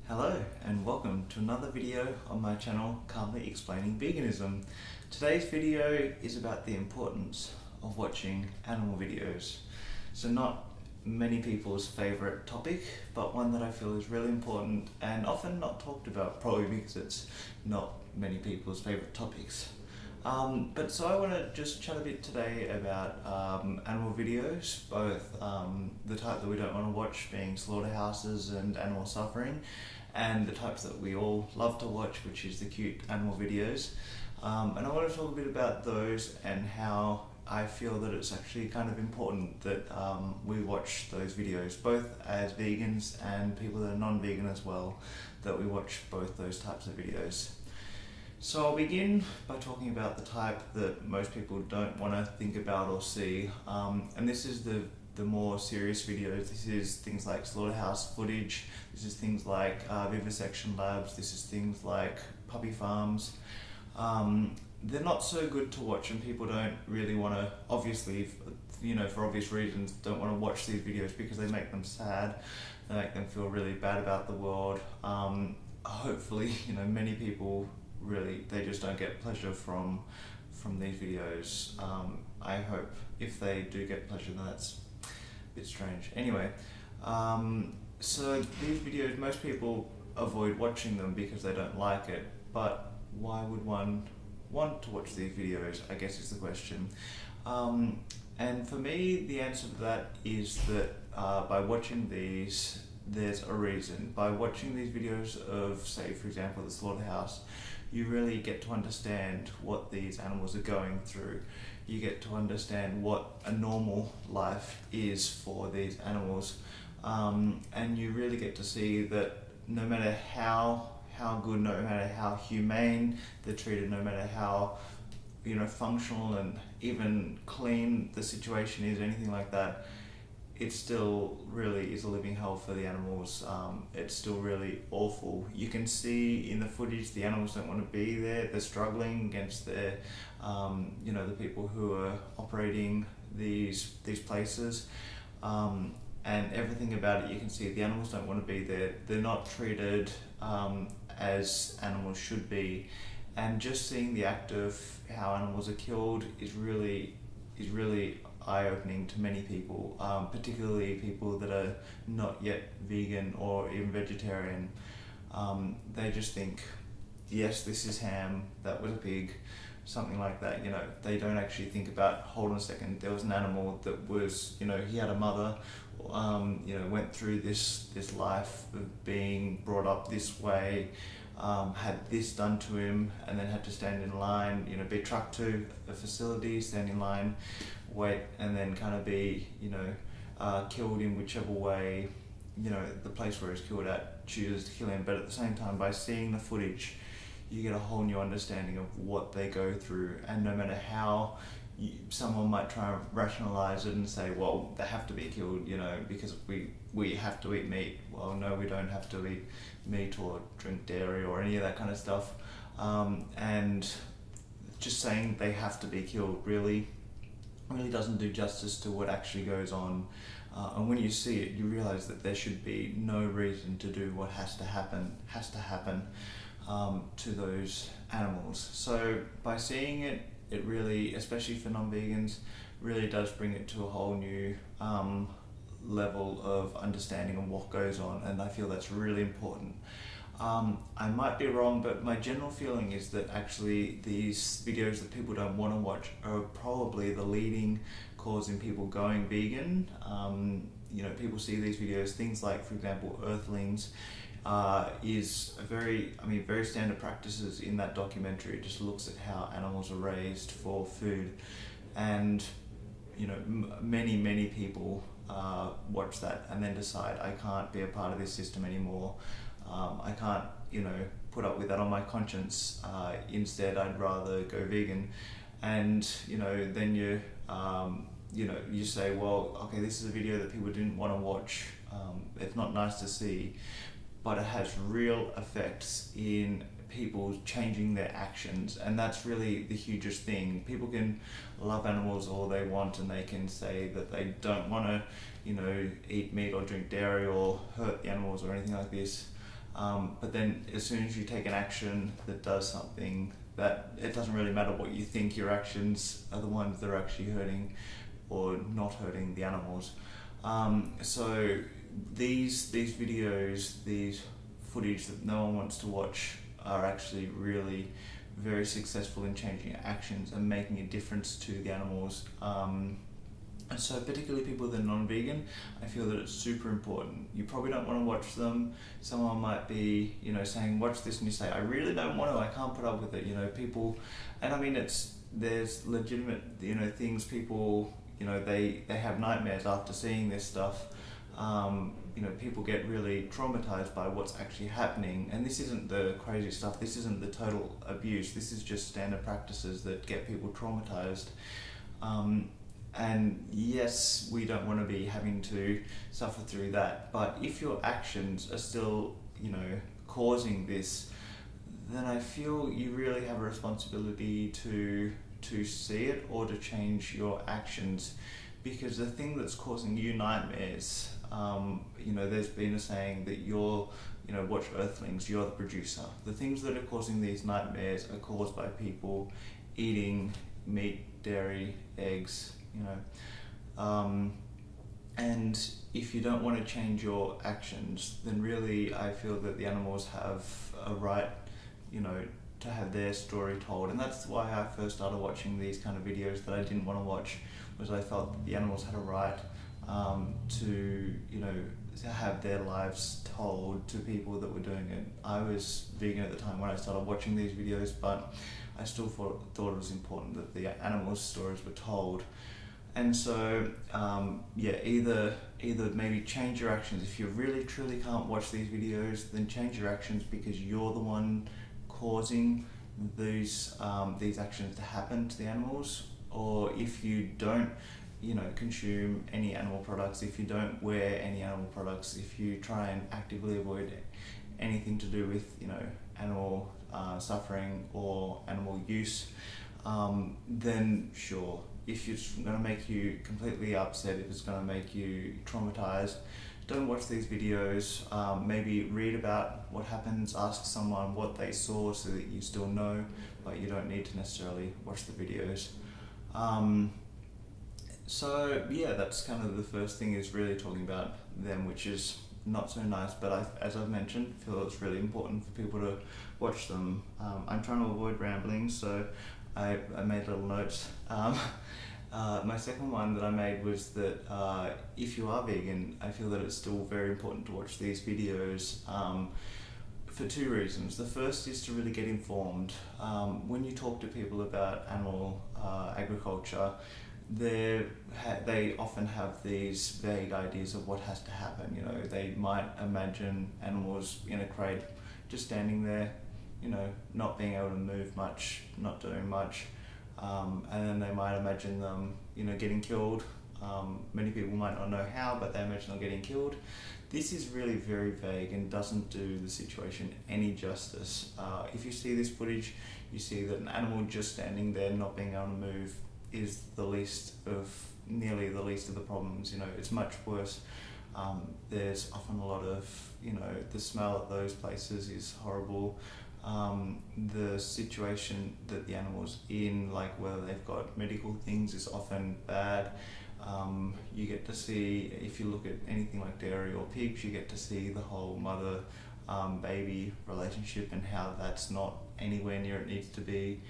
Hello and welcome to another video on my channel, Calmly Explaining Veganism. Today's video is about the importance of watching animal videos. So not many people's favourite topic, but one that I feel is really important and often not talked about, probably because it's not many people's favourite topics. So I want to just chat a bit today about animal videos, both the type that we don't want to watch, being slaughterhouses and animal suffering, and the types that we all love to watch, which is the cute animal videos. And I want to talk a bit about those and how I feel that it's actually kind of important that we watch those videos, both as vegans and people that are non-vegan as well, that we watch both those types of videos. So I'll begin by talking about the type that most people don't want to think about or see, and this is the more serious videos. This is things like slaughterhouse footage, this is things like vivisection labs, this is things like puppy farms. They're not so good to watch, and people don't really want to, obviously, for obvious reasons, don't want to watch these videos because they make them sad, they make them feel really bad about the world. Hopefully, many people really, they just don't get pleasure from these videos. I hope if they do get pleasure, then that's a bit strange. Anyway, so these videos, most people avoid watching them because they don't like it, but why would one want to watch these videos, I guess is the question. And for me, the answer to that is that by watching these, there's a reason. By watching these videos of, say, for example, the slaughterhouse, you really get to understand what these animals are going through. You get to understand what a normal life is for these animals, and you really get to see that no matter how good, no matter how humane they're treated, no matter how functional and even clean the situation is, anything like that, it still really is a living hell for the animals. It's still really awful. You can see in the footage the animals don't want to be there. They're struggling against their, the people who are operating these places, and everything about it. You can see the animals don't want to be there. They're not treated as animals should be, and just seeing the act of how animals are killed is really eye-opening to many people, particularly people that are not yet vegan or even vegetarian. They just think, yes, this is ham, that was a pig, something like that. They don't actually think about, hold on a second, there was an animal that was, he had a mother, went through this life of being brought up this way, had this done to him, and then had to stand in line, be trucked to a facility, stand in line, wait, and then kind of be, killed in whichever way, the place where he's killed at chooses to kill him. But at the same time, by seeing the footage, you get a whole new understanding of what they go through. And no matter how someone might try and rationalize it and say, well, they have to be killed, because we have to eat meat. Well, no, we don't have to eat meat or drink dairy or any of that kind of stuff. And just saying they have to be killed really doesn't do justice to what actually goes on. And when you see it, you realize that there should be no reason to do what has to happen to those animals. So by seeing it, it really, especially for non-vegans, really does bring it to a whole new level of understanding of what goes on, and I feel that's really important. I might be wrong, but my general feeling is that actually these videos that people don't want to watch are probably the leading cause in people going vegan. People see these videos, things like, for example, Earthlings, is very standard practices in that documentary. It just looks at how animals are raised for food, and many people watch that and then decide, I can't be a part of this system anymore. I can't put up with that on my conscience. Instead, I'd rather go vegan. And then you say, well, okay, this is a video that people didn't want to watch. It's not nice to see, but it has real effects in people changing their actions, and that's really the hugest thing. People can love animals all they want, and they can say that they don't want to eat meat or drink dairy or hurt the animals or anything like this, But then as soon as you take an action that does something, that it doesn't really matter what you think, your actions are the ones that are actually hurting or not hurting the animals. So these videos, these footage that no one wants to watch, are actually really very successful in changing actions and making a difference to the animals. And so particularly people that are non-vegan, I feel that it's super important. You probably don't want to watch them. Someone might be, you know, saying, watch this, and you say, I really don't want to, I can't put up with it. You know, people, and I mean, there's legitimate, you know, things people, you know, they have nightmares after seeing this stuff. You know, people get really traumatized by what's actually happening, and this isn't the crazy stuff, this isn't the total abuse, this is just standard practices that get people traumatized. And yes, we don't want to be having to suffer through that, but if your actions are still, you know, causing this, then I feel you really have a responsibility to see it or to change your actions, because the thing that's causing you nightmares, you know, there's been a saying that you're, you know, watch Earthlings, you're the producer. The things that are causing these nightmares are caused by people eating meat, dairy, eggs, you know. And if you don't want to change your actions, then really I feel that the animals have a right, you know, to have their story told. And that's why I first started watching these kind of videos that I didn't want to watch, was I felt that the animals had a right to, you know, to have their lives told to people that were doing it. I was vegan at the time when I started watching these videos, but I still thought it was important that the animals' stories were told. And so, yeah, either maybe change your actions. If you really truly can't watch these videos, then change your actions, because you're the one causing these actions to happen to the animals. Or if you don't, you know, consume any animal products, if you don't wear any animal products, if you try and actively avoid anything to do with, you know, animal suffering or animal use, then sure. If it's going to make you completely upset, if it's going to make you traumatized, don't watch these videos. Maybe read about what happens, ask someone what they saw so that you still know, but you don't need to necessarily watch the videos. So yeah, that's kind of the first thing, is really talking about them, which is not so nice, but as I've mentioned, I feel it's really important for people to watch them. I'm trying to avoid rambling, so I made little notes. My second one that I made was that if you are vegan, I feel that it's still very important to watch these videos for two reasons. The first is to really get informed. When you talk to people about animal agriculture, they often have these vague ideas of what has to happen. You know, they might imagine animals in a crate just standing there, you know, not being able to move much, not doing much, and then they might imagine them, you know, getting killed. Many people might not know how, but they imagine them getting killed. This is really very vague and doesn't do the situation any justice. If you see this footage, you see that an animal just standing there, not being able to move, is nearly the least of the problems. You know, it's much worse. There's often a lot of, you know, the smell at those places is horrible. The situation that the animal's in, like whether they've got medical things, is often bad. You get to see, if you look at anything like dairy or pigs, you get to see the whole mother-baby relationship and how that's not anywhere near it needs to be.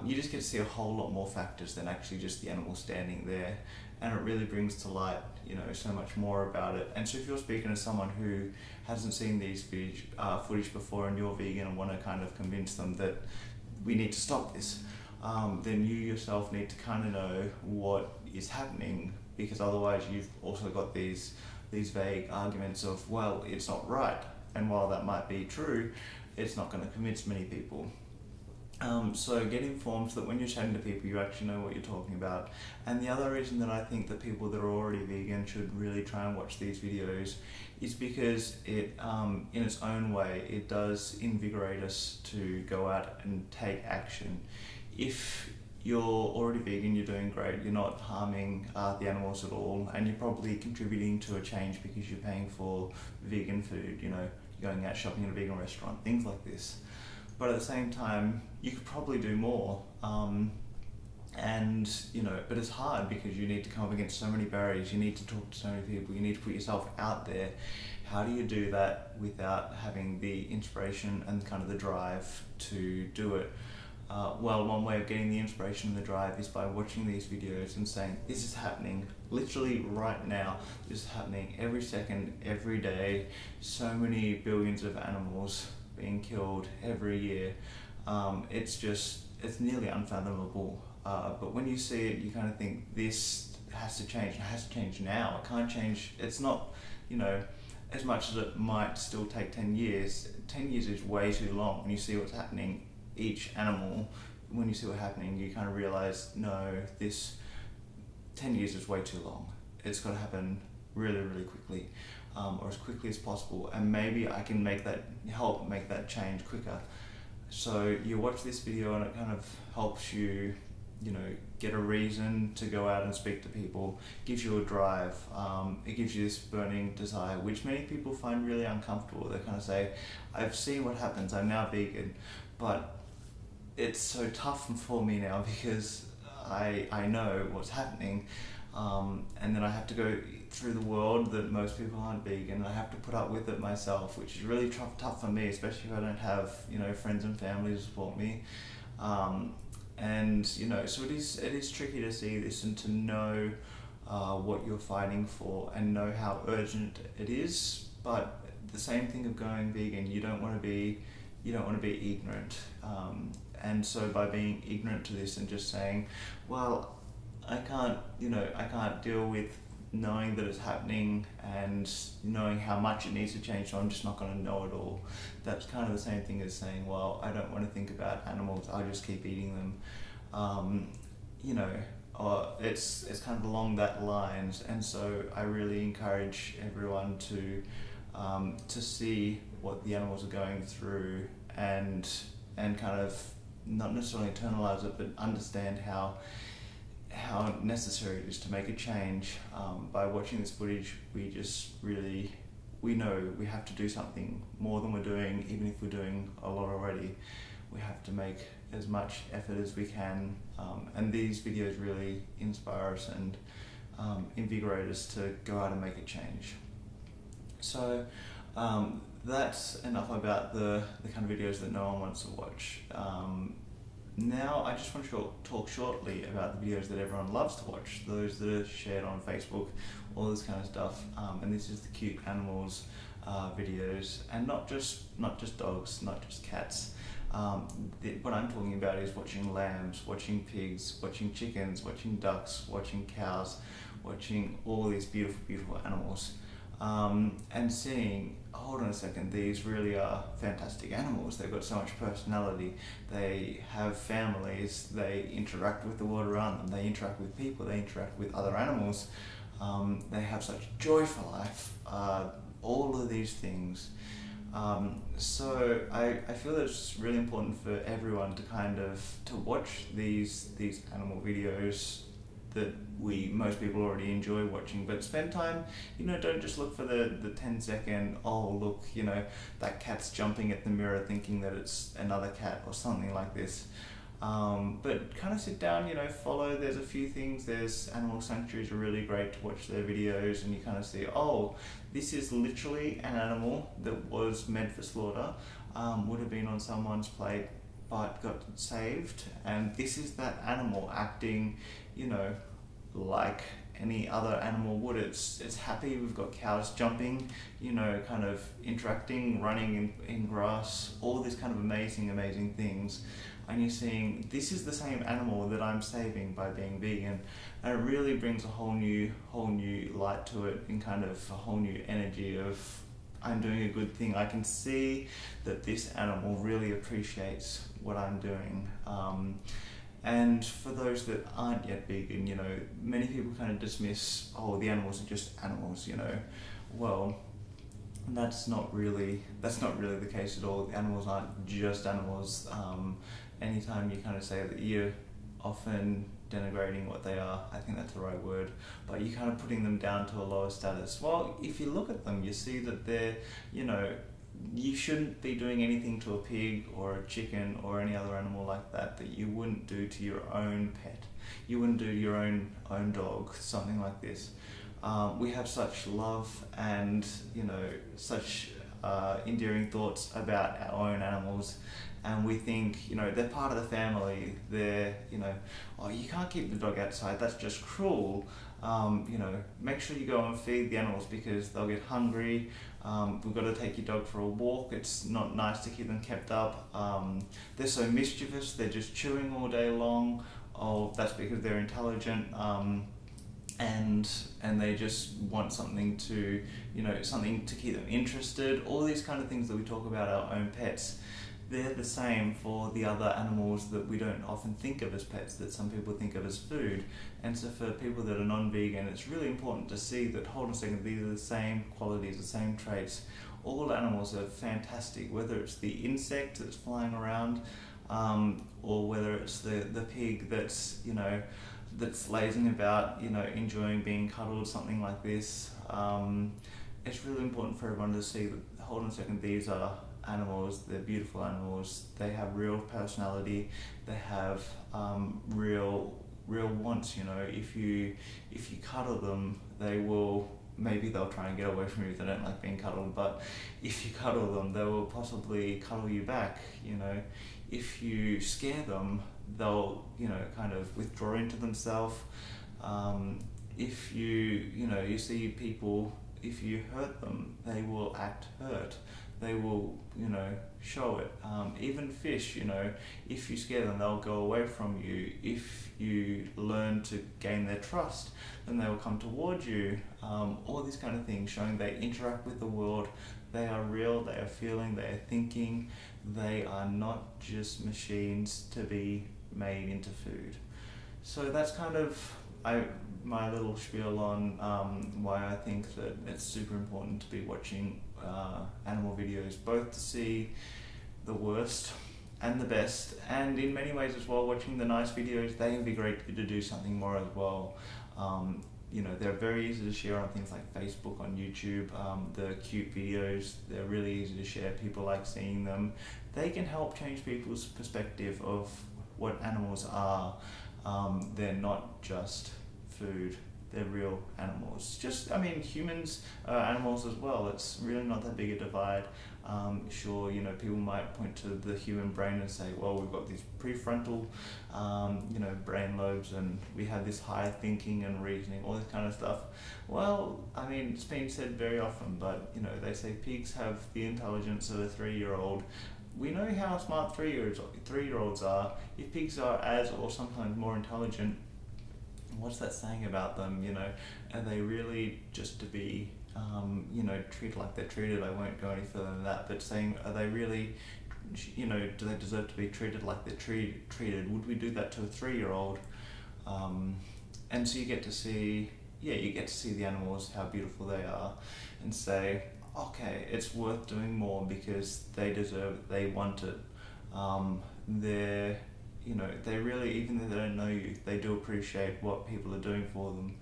You just get to see a whole lot more factors than actually just the animal standing there, and it really brings to light, you know, so much more about it. And so if you're speaking to someone who hasn't seen these footage before, and you're vegan and want to kind of convince them that we need to stop this, then you yourself need to kind of know what is happening, because otherwise you've also got these vague arguments of, well, it's not right, and while that might be true, it's not going to convince many people. So get informed so that when you're chatting to people, you actually know what you're talking about. And the other reason that I think that people that are already vegan should really try and watch these videos is because it, in its own way, it does invigorate us to go out and take action. If you're already vegan, you're doing great, you're not harming the animals at all, and you're probably contributing to a change because you're paying for vegan food, you know, you're going out shopping in a vegan restaurant, things like this. But at the same time, you could probably do more. And you know, but it's hard because you need to come up against so many barriers, you need to talk to so many people, you need to put yourself out there. How do you do that without having the inspiration and kind of the drive to do it? Well, one way of getting the inspiration and the drive is by watching these videos and saying, this is happening literally right now, this is happening every second, every day, so many billions of animals being killed every year. It's nearly unfathomable. But when you see it, you kind of think, this has to change. It has to change now. It can't change. It's not, you know, as much as it might still take 10 years, 10 years is way too long. When you see what's happening, each animal, when you see what's happening, you kind of realize, no, this 10 years is way too long. It's got to happen really, really quickly, or as quickly as possible. And maybe I can help make that change quicker. So you watch this video and it kind of helps you, you know, get a reason to go out and speak to people, gives you a drive, it gives you this burning desire, which many people find really uncomfortable. They kind of say, I've seen what happens, I'm now vegan, but it's so tough for me now because I know what's happening, and then I have to go through the world that most people aren't vegan, and I have to put up with it myself, which is really tough for me, especially if I don't have, you know, friends and family to support me. And you know, so it is tricky to see this and to know what you're fighting for and know how urgent it is. But the same thing of going vegan, you don't want to be ignorant. And so by being ignorant to this and just saying, well, I can't deal with knowing that it's happening and knowing how much it needs to change, so I'm just not going to know it all. That's kind of the same thing as saying, well, I don't want to think about animals, I'll just keep eating them. You know, it's kind of along that lines, and so I really encourage everyone to see what the animals are going through and kind of not necessarily internalize it, but understand how necessary it is to make a change. By watching this footage, we know we have to do something more than we're doing, even if we're doing a lot already. We have to make as much effort as we can, and these videos really inspire us and invigorate us to go out and make a change. So that's enough about the kind of videos that no one wants to watch. Now I just want to talk shortly about the videos that everyone loves to watch, those that are shared on Facebook, all this kind of stuff, and this is the cute animals videos, and not just dogs, not just cats. What I'm talking about is watching lambs, watching pigs, watching chickens, watching ducks, watching cows, watching all these beautiful, beautiful animals, and seeing, hold on a second, these really are fantastic animals. They've got so much personality, they have families, they interact with the world around them, they interact with people, they interact with other animals, they have such joy for life, all of these things. So I feel that it's really important for everyone to watch these animal videos that most people already enjoy watching, but spend time, you know, don't just look for the 10-second, oh look, you know, that cat's jumping at the mirror thinking that it's another cat or something like this. But kind of sit down, you know, follow, there's a few things, there's animal sanctuaries are really great to watch their videos, and you kind of see, oh, this is literally an animal that was meant for slaughter, would have been on someone's plate but got saved, and this is that animal acting, you know, like any other animal would. It's happy. We've got cows jumping, you know, kind of interacting, running in grass, all these kind of amazing things, and you're seeing this is the same animal that I'm saving by being vegan, and it really brings a whole new light to it, and kind of a whole new energy of, I'm doing a good thing. I can see that this animal really appreciates what I'm doing. And for those that aren't yet vegan, you know, many people kind of dismiss, oh, the animals are just animals, you know. Well, that's not really the case at all. The animals aren't just animals. Anytime you kind of say that you're often denigrating what they are. I think that's the right word, but you're kind of putting them down to a lower status. Well, if you look at them, you see that they're, you know, you shouldn't be doing anything to a pig or a chicken or any other animal like that you wouldn't do to your own pet. You wouldn't do to your own dog, something like this. We have such love and, you know, such endearing thoughts about our own animals, and we think, you know, they're part of the family. They're, you know, oh, you can't keep the dog outside, that's just cruel. You know, make sure you go and feed the animals because they'll get hungry. We've got to take your dog for a walk. It's not nice to keep them kept up. They're so mischievous, they're just chewing all day long. Oh, that's because they're intelligent. And they just want something to, you know, something to keep them interested. All these kind of things that we talk about our own pets, they're the same for the other animals that we don't often think of as pets, that some people think of as food. And so for people that are non-vegan, it's really important to see that, hold on a second, these are the same qualities, the same traits. All animals are fantastic, whether it's the insect that's flying around, or whether it's the pig that's, you know, that's lazing about, you know, enjoying being cuddled, something like this. It's really important for everyone to see that, hold on a second, these are animals, they're beautiful animals, they have real personality, they have real wants, you know. If you cuddle them, they will, maybe they'll try and get away from you if they don't like being cuddled, but if you cuddle them, they will possibly cuddle you back, you know. If you scare them, they'll, you know, kind of withdraw into themselves. If you know, you see people, if you hurt them, they will act hurt. They will, you know, show it. Even fish, you know, if you scare them, they'll go away from you. If you learn to gain their trust, then they will come towards you. All these kind of things, showing they interact with the world. They are real, they are feeling, they are thinking. They are not just machines to be made into food. So that's kind of my little spiel on why I think that it's super important to be watching animal videos, both to see the worst and the best, and in many ways as well, watching the nice videos, they can be great to do something more as well. You know, they're very easy to share on things like Facebook, on YouTube. The cute videos, they're really easy to share. People like seeing them. They can help change people's perspective of what animals are. They're not just food, they're real animals. Just, I mean, humans are animals as well. It's really not that big a divide. Sure, you know, people might point to the human brain and say, well, we've got these prefrontal, you know, brain lobes, and we have this higher thinking and reasoning, all this kind of stuff. Well, I mean, it's been said very often, but, you know, they say pigs have the intelligence of a 3-year-old. We know how smart 3-year-olds are. If pigs are as or sometimes more intelligent, what's that saying about them, you know? Are they really just to be, you know, treated like they're treated? I won't go any further than that, but saying, are they really, you know, do they deserve to be treated like they're treated? Would we do that to a 3-year-old? And so you get to see, yeah, you get to see the animals, how beautiful they are, and say, okay, it's worth doing more because they deserve it, they want it. They're, you know, they really, even though they don't know you, they do appreciate what people are doing for them,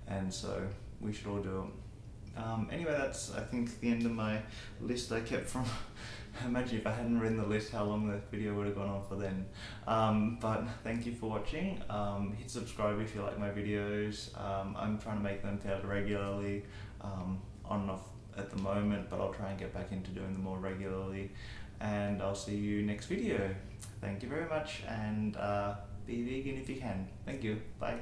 and so we should all do it. Anyway, that's, I think, the end of my list I kept from imagine if I hadn't written the list, how long the video would have gone on for then. But thank you for watching. Hit subscribe if you like my videos. I'm trying to make them fairly regularly, on and off at the moment, but I'll try and get back into doing them more regularly. And I'll see you next video. Thank you very much, and be vegan if you can. Thank you. Bye.